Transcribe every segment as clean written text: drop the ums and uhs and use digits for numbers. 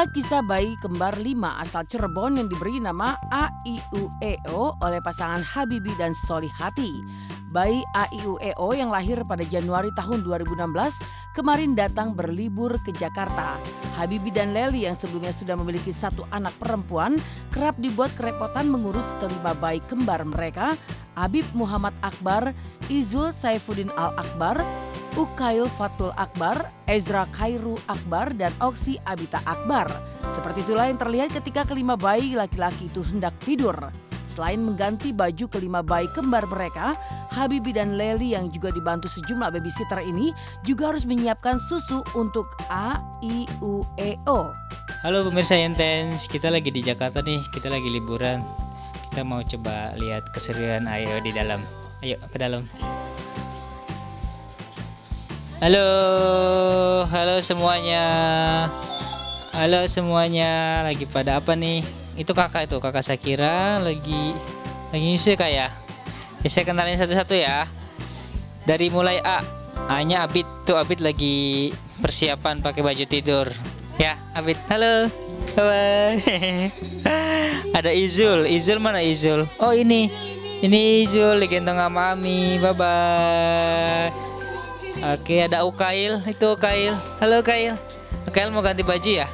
Inilah kisah bayi kembar 5 asal Cirebon yang diberi nama A.I.U.E.O oleh pasangan Habibie dan Solihati. Bayi A.I.U.E.O yang lahir pada Januari tahun 2016 kemarin datang berlibur ke Jakarta. Habibie dan Lely yang sebelumnya sudah memiliki 1 anak perempuan kerap dibuat kerepotan mengurus kelima bayi kembar mereka, Habib Muhammad Akbar, Izul Saifuddin Al-Akbar, Ukail Fatul Akbar, Ezra Khairu Akbar, dan Oksi Abita Akbar. Seperti itulah yang terlihat ketika kelima bayi laki-laki itu hendak tidur. Selain mengganti baju kelima bayi kembar mereka, Habibie dan Lely yang juga dibantu sejumlah babysitter ini juga harus menyiapkan susu untuk A.I.U.E.O. Halo pemirsa Intens, kita lagi di Jakarta nih, kita lagi liburan. Kita mau coba lihat keseruan Ayo di dalam. Ayo ke dalam. Halo semuanya. Halo semuanya, lagi pada apa nih? Itu kakak Sakira lagi nyusu ya. Saya kenalin satu-satu ya. Dari mulai A-nya Abid, tuh Abid lagi persiapan pakai baju tidur. Ya, Abid. Halo. Bye. Ada Izul mana Izul? Oh ini Izul digendong sama Ami. Bye bye. Oke, ada Ukail, itu Ukail. Halo Ukail. Ukail mau ganti baju ya?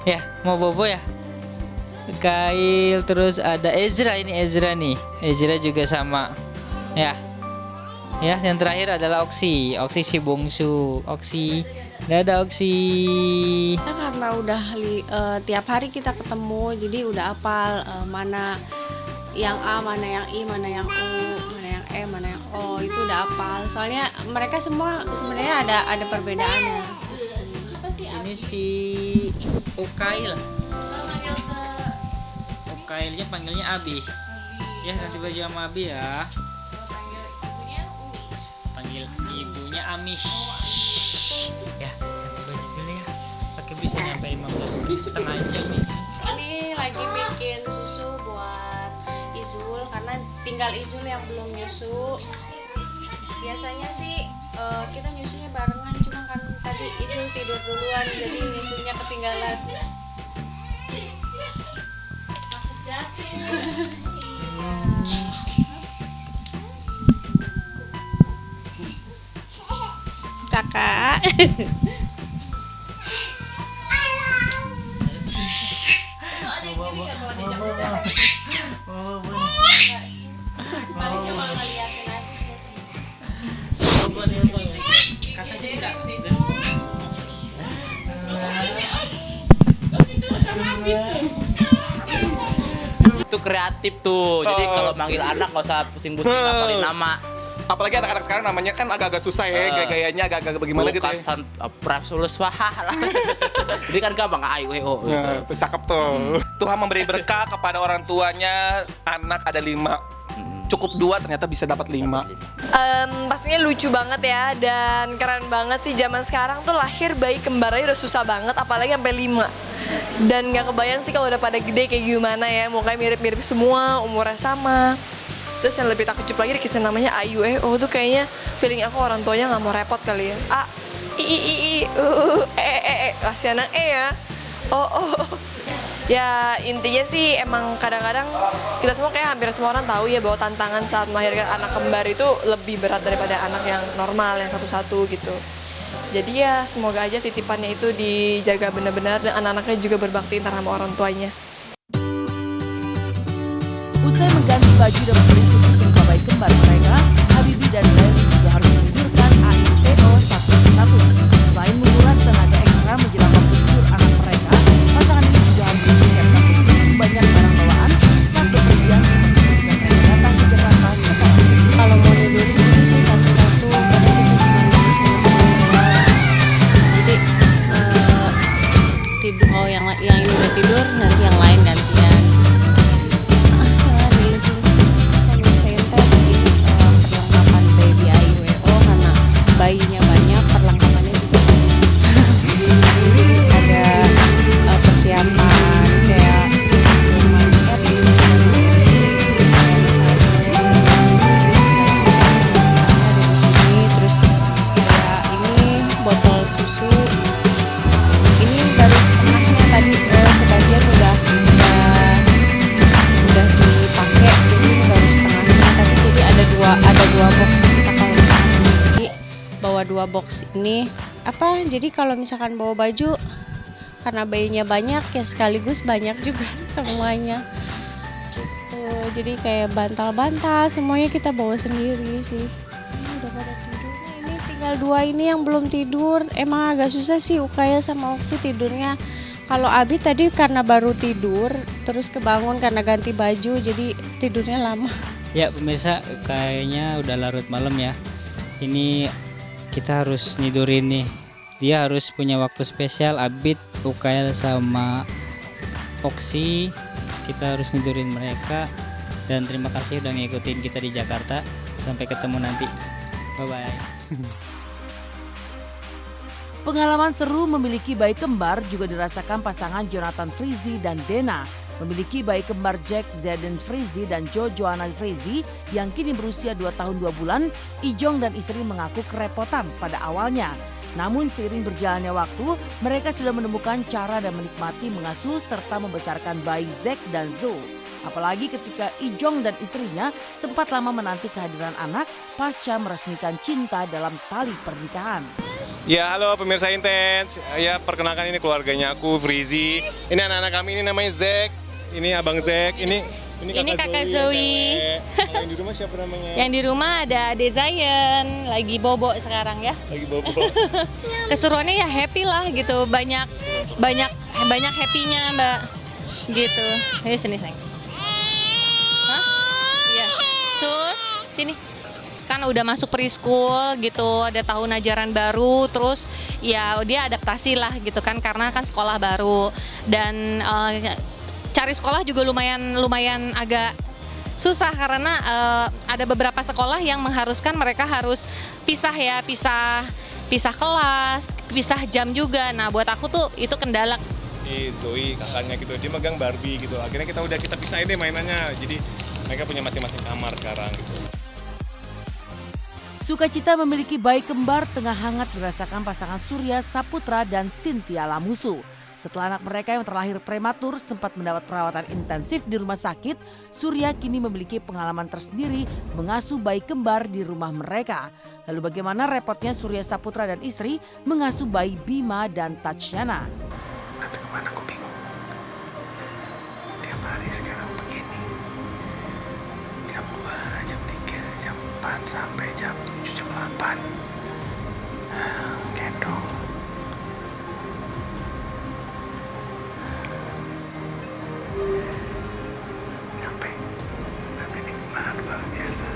Ya, mau bobo ya? Ukail, terus ada Ezra, ini Ezra nih. Ezra juga sama. Ya. Ya, yang terakhir adalah Oksi si bungsu. Oksi. Dadah Oksi. Karena udah tiap hari kita ketemu, jadi udah hafal mana yang A, mana yang I, mana yang U, mana yang E, mana yang O, itu udah hafal. Soalnya mereka semua sebenarnya ada perbedaannya. Ini si Ukail. Ukailnya panggilnya Abi. Ya, ganti baju sama Abi ya. Panggil ibunya Ami. Ya, ganti baju dulu ya. Pakai bisa nyampe 15 menit, setengah jam nih. Ini lagi bikin susu buat Izul karena tinggal Izul yang belum nyusu. Biasanya sih kita nyusunya barengan, cuma kan tadi Izul tidur duluan jadi nyusunya ketinggalan. Takut jatuh. Kakak. Itu kreatif tuh. Jadi kalau manggil anak nggak usah pusing-pusing ngapalin nama. Apalagi anak-anak sekarang namanya kan agak-agak susah ya, gayanya agak-agak bagaimana gitu ya. Prafsulus Wahah lah. Jadi kan gampang A.I.U.E.O. Nah, tuh cakep tuh. Tuhan memberi berkah kepada orang tuanya, anak ada 5. Cukup 2 ternyata bisa dapat 5. Pastinya lucu banget ya, dan keren banget sih. Zaman sekarang tuh lahir bayi kembar aja udah susah banget, apalagi sampai 5. Dan gak kebayang sih kalau udah pada gede kayak gimana ya, mukanya mirip-mirip semua, umurnya sama. Terus yang lebih takjub lagi dikasih namanya A.I.U.E.O tuh kayaknya feeling aku orang tuanya nggak mau repot kali ya. A, I, kasih anak E ya. Oh. Ya intinya sih emang kadang-kadang kita semua kayak hampir semua orang tahu ya bahwa tantangan saat melahirkan anak kembar itu lebih berat daripada anak yang normal yang satu-satu gitu. Jadi ya semoga aja titipannya itu dijaga benar-benar dan anak-anaknya juga berbakti sama orang tuanya. Usai mengganti baju dan memberi susu kelima bayi kembar mereka, Habibie dan Lely juga harus menidurkan A.I.U.E.O satu persatu. Selain menguras tenaga ekstra menjelang waktu tidur anak mereka, pasangan ini juga harus mempersiapkan begitu banyak barang bawaan saat bepergian untuk datang ke Jakarta setelah itu. Kalau mau tidur sih satu-satu, kadang kita cuma ngurus semua. Jadi tidur yang ini udah tidur, nanti yang lain gantian. Perlengkapan baby dua box ini jadi kalau misalkan bawa baju karena bayinya banyak ya sekaligus banyak juga semuanya gitu. Jadi kayak bantal-bantal semuanya kita bawa sendiri sih. Ini udah pada tidur nih, ini tinggal 2 ini yang belum tidur. Emang agak susah sih Ukaya sama Oksi tidurnya. Kalau Abi tadi karena baru tidur terus kebangun karena ganti baju jadi tidurnya lama. Ya pemirsa, kayaknya udah larut malam ya. Ini kita harus nidurin nih. Dia harus punya waktu spesial, Abid, Ukail sama Oksi. Kita harus nidurin mereka. Dan terima kasih udah ngikutin kita di Jakarta. Sampai ketemu nanti. Bye-bye. Pengalaman seru memiliki bayi kembar juga dirasakan pasangan Jonathan Frizi dan Dena. Memiliki bayi kembar Jack Zeden Frizi dan Jo Joanna Frizi yang kini berusia 2 tahun 2 bulan, Ijong dan istri mengaku kerepotan pada awalnya. Namun seiring berjalannya waktu, mereka sudah menemukan cara dan menikmati mengasuh serta membesarkan bayi Zack dan Zo. Apalagi ketika Ijong dan istrinya sempat lama menanti kehadiran anak pasca meresmikan cinta dalam tali pernikahan. Ya halo pemirsa Intens, ya perkenalkan ini keluarganya aku, Frizi. Ini anak-anak kami, ini namanya Zack, ini abang Zack, ini kakak Zoe. Kalau yang di rumah siapa namanya? Yang di rumah ada Ade Zayan, lagi bobo sekarang ya. Lagi bobo. Keseruannya ya happy lah gitu, banyak happy-nya Mbak. Gitu. Ini sini sayang. Hah? Iya. Sus, sini. Kan udah masuk preschool gitu, ada tahun ajaran baru, terus ya dia adaptasi lah gitu kan karena kan sekolah baru dan cari sekolah juga lumayan agak susah karena ada beberapa sekolah yang mengharuskan mereka harus pisah kelas, pisah jam juga. Nah buat aku tuh itu kendala. Si Zoe kakaknya gitu, dia megang Barbie gitu. Akhirnya kita pisahin deh mainannya. Jadi mereka punya masing-masing kamar sekarang gitu. Sukacita memiliki bayi kembar tengah hangat dirasakan pasangan Surya Saputra dan Cynthia Lamusu. Setelah anak mereka yang terlahir prematur sempat mendapat perawatan intensif di rumah sakit, Surya kini memiliki pengalaman tersendiri mengasuh bayi kembar di rumah mereka. Lalu bagaimana repotnya Surya Saputra dan istri mengasuh bayi Bima dan Tatiana? Nanti kemana aku bingung. Tiap hari sekarang begini. Jam 2, jam 3, jam 4 sampai jam 7, jam 8. Gendong. Tapi nikmat luar biasa.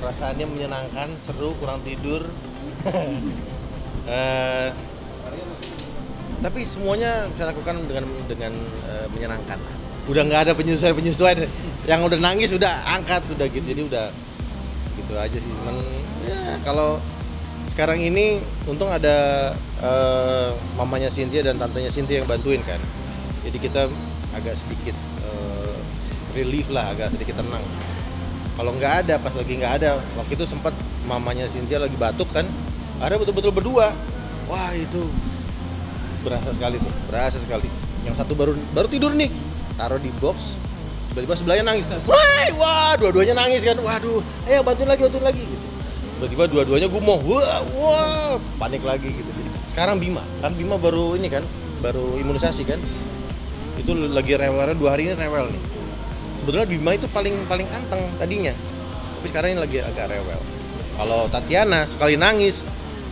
Perasaannya menyenangkan, seru, kurang tidur. Tapi semuanya saya lakukan dengan menyenangkan. Udah nggak ada penyesuaian. Yang udah nangis udah angkat udah gitu. Jadi udah gitu aja sih. Cuman ya kalau sekarang ini untung ada mamanya Cynthia dan tantenya Cynthia yang bantuin kan. Jadi kita agak sedikit relief lah, agak sedikit tenang. Kalau nggak ada, pas lagi nggak ada, waktu itu sempat mamanya Cynthia lagi batuk kan, ada betul-betul berdua. Wah itu berasa sekali tuh, berasa sekali. Yang satu baru tidur nih, taruh di box, tiba-tiba sebelahnya nangis. Wah, dua-duanya nangis kan. Waduh, ayo bantuin lagi gitu. Tiba-tiba dua-duanya gumoh, wah, panik lagi gitu. Sekarang Bima baru ini kan, baru imunisasi kan, itu lagi rewelnya 2 hari ini rewel nih. Sebetulnya Bima itu paling anteng tadinya, tapi sekarang ini lagi agak rewel. Kalau Tatiana sekali nangis,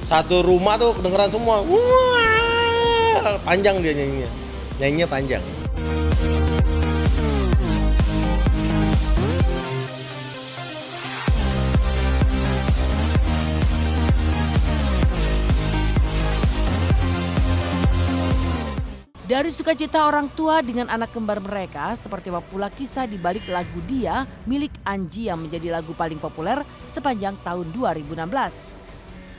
satu rumah tuh kedengeran semua. Wah, panjang dia nyanyinya panjang. Dari sukacita orang tua dengan anak kembar mereka, seperti apa pula kisah di balik lagu Dia milik Anji yang menjadi lagu paling populer sepanjang tahun 2016.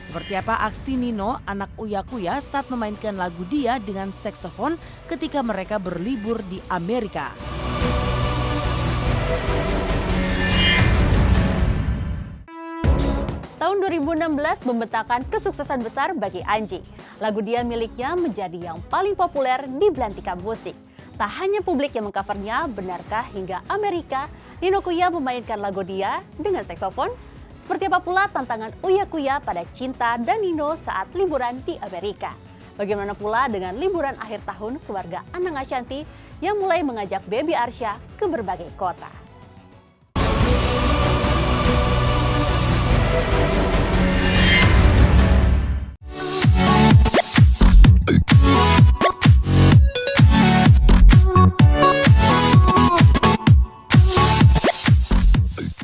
Seperti apa aksi Nino, anak Uya Kuya saat memainkan lagu Dia dengan saksofon ketika mereka berlibur di Amerika. Tahun tahun 2016 membentangkan kesuksesan besar bagi Anji. Lagu Dia miliknya menjadi yang paling populer di belantika musik. Tak hanya publik yang mengcovernya, benarkah hingga Amerika, Nino Kuya memainkan lagu Dia dengan saksofon? Seperti apa pula tantangan Uya Kuya pada Cinta dan Nino saat liburan di Amerika? Bagaimana pula dengan liburan akhir tahun keluarga Anang Ashanty yang mulai mengajak Baby Arsya ke berbagai kota?